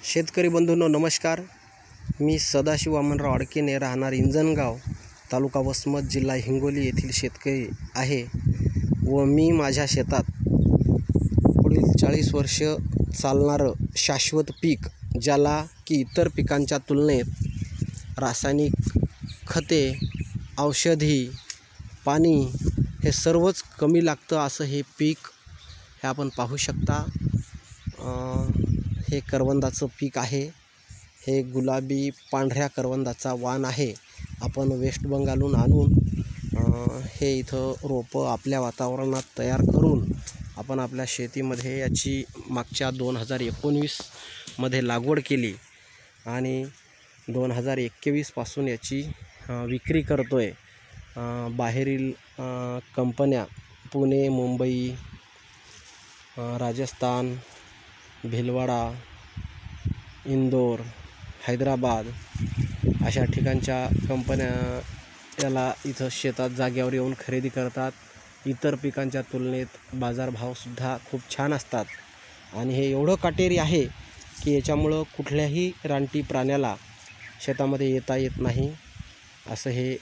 शेतकरी बंधूंनो नमस्कार. मी सदाशिव वामनराव अडकेने राहणार इंजनगाव तालुका वसमत जिल्हा हिंगोली येथील शेतकरी आहे व मी माझ्या शेतात पुढील 40 वर्ष चालणारं शाश्वत पीक, ज्याला की इतर पिकांच्या तुलनेत रासायनिक खते, औषधी, पाणी हे सर्वच कमी लागतं असं हे पीक हे आपण पाहू शकता. हे करवंदाचं पीक आहे. हे गुलाबी पांढऱ्या करवंदाचा वाण आहे. आपण वेस्ट बंगालहून आणून हे इथं रोपं आपल्या वातावरणात तयार करून आपण आपल्या शेतीमध्ये याची मागच्या 2019 मध्ये लागवड केली आणि 2021 पासून याची विक्री करतो आहे. बाहेरील कंपन्या पुणे, मुंबई, राजस्थान, भिलवाडा, इंदोर, हैदराबाद अशा ठिकाणच्या कंपन्या याला इथं शेतात जाग्यावर येऊन खरेदी करतात. इतर पिकांच्या तुलनेत बाजारभावसुद्धा खूप छान असतात आणि हे एवढं काटेरी आहे की याच्यामुळं कुठल्याही रानटी प्राण्याला शेतामध्ये येता येत नाही. असं हे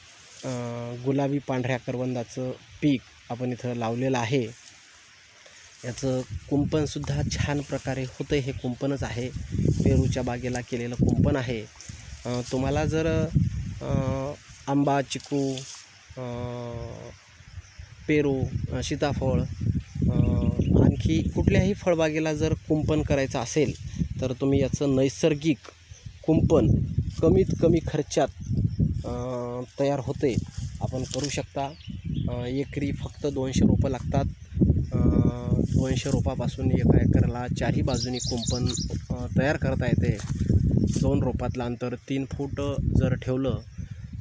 गुलाबी पांढऱ्या करवंदाचं पीक आपण इथं लावलेलं आहे. याचं कुंपणसुद्धा छान प्रकारे होतं. हे कुंपणच आहे, पेरूच्या बागेला केलेलं कुंपण आहे. तुम्हाला जर आंबा, चिकू, पेरू, सीताफळ आणखी कुठल्याही फळबागेला जर कुंपण करायचं असेल तर तुम्ही याचं नैसर्गिक कुंपण कमीत कमी खर्चात तयार होते आपण करू शकता. एकरी फक्त 200 रोपं लागतात. 200 रोपापासून 1 एकरला चारही बाजूनी कुंपण तयार करता येते. 2 रोपातलं अंतर 3 फूट जर ठेवलं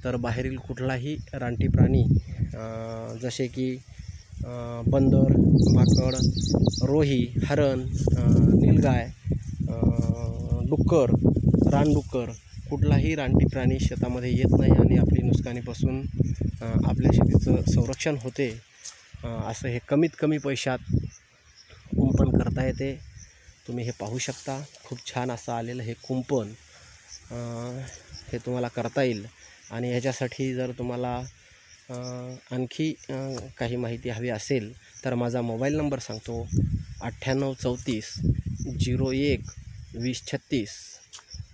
तर बाहेरील कुठलाही रानटी प्राणी जसे की बंदर, माकड, रोही, हरण, नीलगाय, डुक्कर, रानडुक्कर कुठलाही रानटी प्राणी शेतामध्ये येत नाही आणि आपली नुकसानीपासून आपल्या शेतीचं संरक्षण होते. असं हे कमीत कमी पैशात कुंपण करता येते. तुम्ही हे पाहू शकता. खूप छान असं आलेलं हे कुंपण हे तुम्हाला करता येईल. आणि ह्याच्यासाठी जर तुम्हाला आणखी काही माहिती हवी असेल तर माझा मोबाईल नंबर सांगतो 9834 01 2036.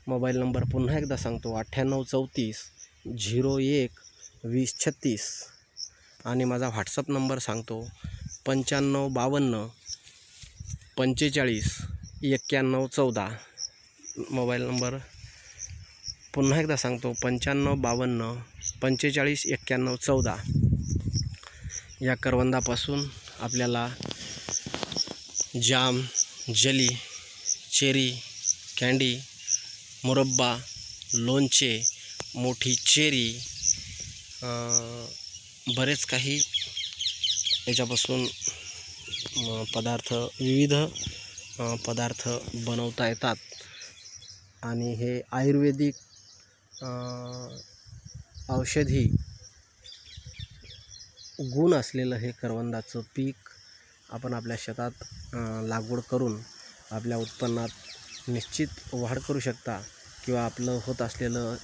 मोबाईल नंबर पुन्हा एकदा सांगतो 9834 01 2036. आणि माझा व्हॉट्सअप नंबर सांगतो 9552 45 91 14. मोबाईल नंबर पुन्हा एकदा सांगतो 9552 45 91 14. या करवंदापासून आपल्याला जाम, जेली, चेरी, कँडी, मुरब्बा, लोणचे, मोठी चेरी, बरेच काही याच्यापासून विविध पदार्थ बनवता येतात. आणि हे आयुर्वेदिक औषधी गुण असलेलं हे करवंदाचं पीक आपण आपल्या शेतात लागवड करून आपल्या उत्पन्नात निश्चित वाढ करू शकता किंवा आपलं होत असलेलं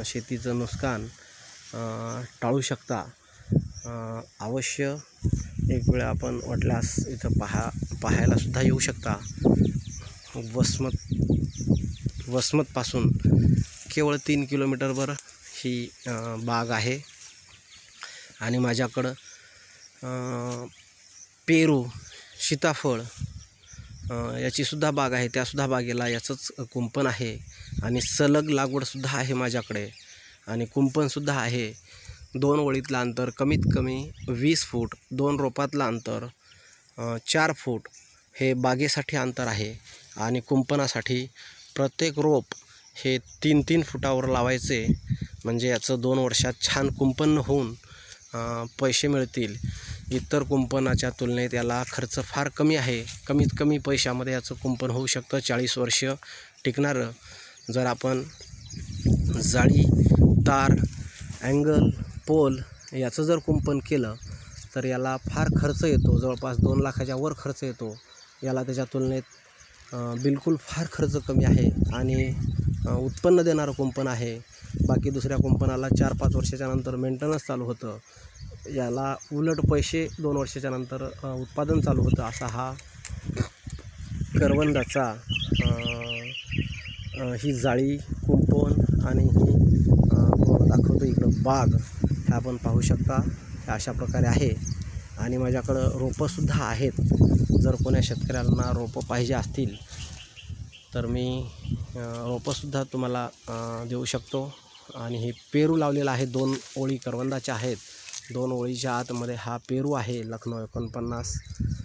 शेतीचं नुकसान टाळू शकता. अवश्य एक वेळ आपण वाटल्यास इथं पाहायलासुद्धा येऊ शकता. वसमतपासून केवळ 3 किलोमीटरवर ही बाग आहे. आणि माझ्याकडं पेरू, सीताफळ याचीसुद्धा बाग आहे. त्यासुद्धा बागेला याचंच कुंपण आहे आणि सलग लागवडसुद्धा आहे माझ्याकडे आणि कुंपणसुद्धा आहे. 2 ओळीतलं अंतर कमीत कमी 20 फूट, 2 रोपातलं अंतर 4 फूट हे बागेसाठी अंतर आहे. आणि कुंपणासाठी प्रत्येक रोप हे 3-3 फुटावर लावायचे. म्हणजे याचं 2 वर्षात छान कुंपण होऊन पैसे मिळतील. इतर कुंपणाच्या तुलनेत याला खर्च फार कमी आहे. कमीत कमी पैशामध्ये याचं कुंपण होऊ शकतं. 40 वर्ष टिकणारं. जर आपण जाळी, तार, अँगल, पोल याचं जर कुंपण केलं तर याला फार खर्च येतो. जवळपास 2 लाखाच्या वर खर्च येतो. याला त्याच्या तुलनेत बिलकुल फार खर्च कमी आहे आणि उत्पन्न देणारं कुंपण आहे. बाकी दुसऱ्या कुंपणाला 4-5 वर्षाच्या नंतर मेंटेनन्स चालू होतं, याला उलट पैसे 2 वर्षाच्या नंतर उत्पादन चालू होतं. असा हा करवंदाचा ही जाळी, कुंपण आणि ही तुम्हाला दाखवतो इकडं बाग, हे आपण पाहू शकता. हे अशा प्रकारे आहे आणि माझ्याकडं रोपंसुद्धा आहेत. जर कोण्या शेतकऱ्यांना रोपं पाहिजे असतील तर मी रोपंसुद्धा तुम्हाला देऊ शकतो. आणि हे पेरू लावलेलं आहे, 2 ओळी करवंदाच्या आहेत. 2 ओळीच्या आतमध्ये हा पेरू आहे लखनौ 49.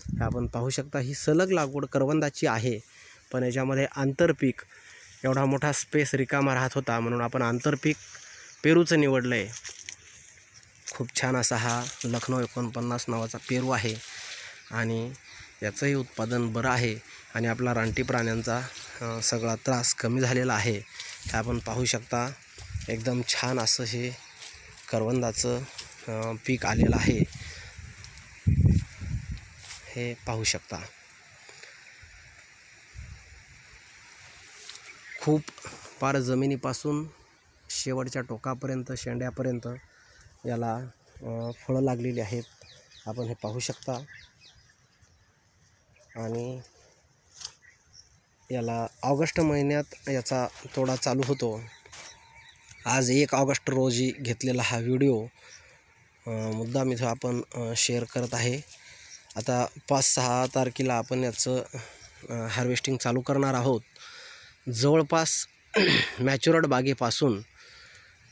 हे आपण पाहू शकता. ही सलग लागवड करवंदाची आहे, पण याच्यामध्ये आंतरपीक एवढा मोठा स्पेस रिकामा राहत होता म्हणून आपण आंतरपीक पेरूचं निवडलं आहे. खूप छान असा हा लखनौ 49 नावाचा पेरू आहे आणि याचंही उत्पादन बरं आहे आणि आपला रानटी प्राण्यांचा सगळा त्रास कमी झालेला आहे. हे आपण पाहू शकता. एकदम छान असं हे करवंदाचं पीक आलेलं आहे, हे पाहू शकता. खूप पार जमिनीपासून शेवटच्या टोकापर्यंत, शेंड्यापर्यंत याला फळं लागलेली आहेत, आपण हे पाहू शकता. आणि याला ऑगस्ट महिन्यात याचा तोडा चालू होतो. आज 1 ऑगस्ट रोजी घेतलेला हा व्हिडिओ मुद्दाम इथं आपण शेअर करत आहे. आता 5-6 तारखेला आपण याचं हार्वेस्टिंग चालू करणार आहोत. जवळपास मॅच्युअर्ड बागेपासून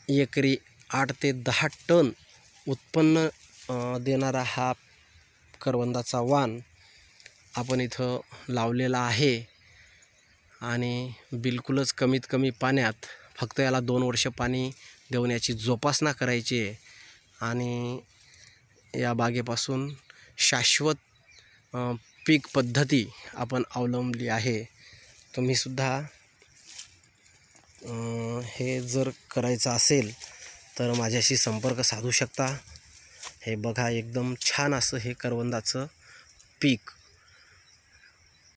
एकरी 8 ते 10 टन उत्पन्न देणारा हा करवंदाचा वाण आपण इथं लावलेला आहे आणि बिलकुलच कमीत कमी पाण्यात, फक्त याला 2 वर्ष पाणी देऊन याची जोपासना करायची आहे आणि या बागेपासून शाश्वत पीक पद्धती आपण अवलंबली आहे. तुम्हीसुद्धा हे जर करायचं असेल तर माझ्याशी संपर्क साधू शकता. हे बघा, एकदम छान असं हे करवंदाचं पीक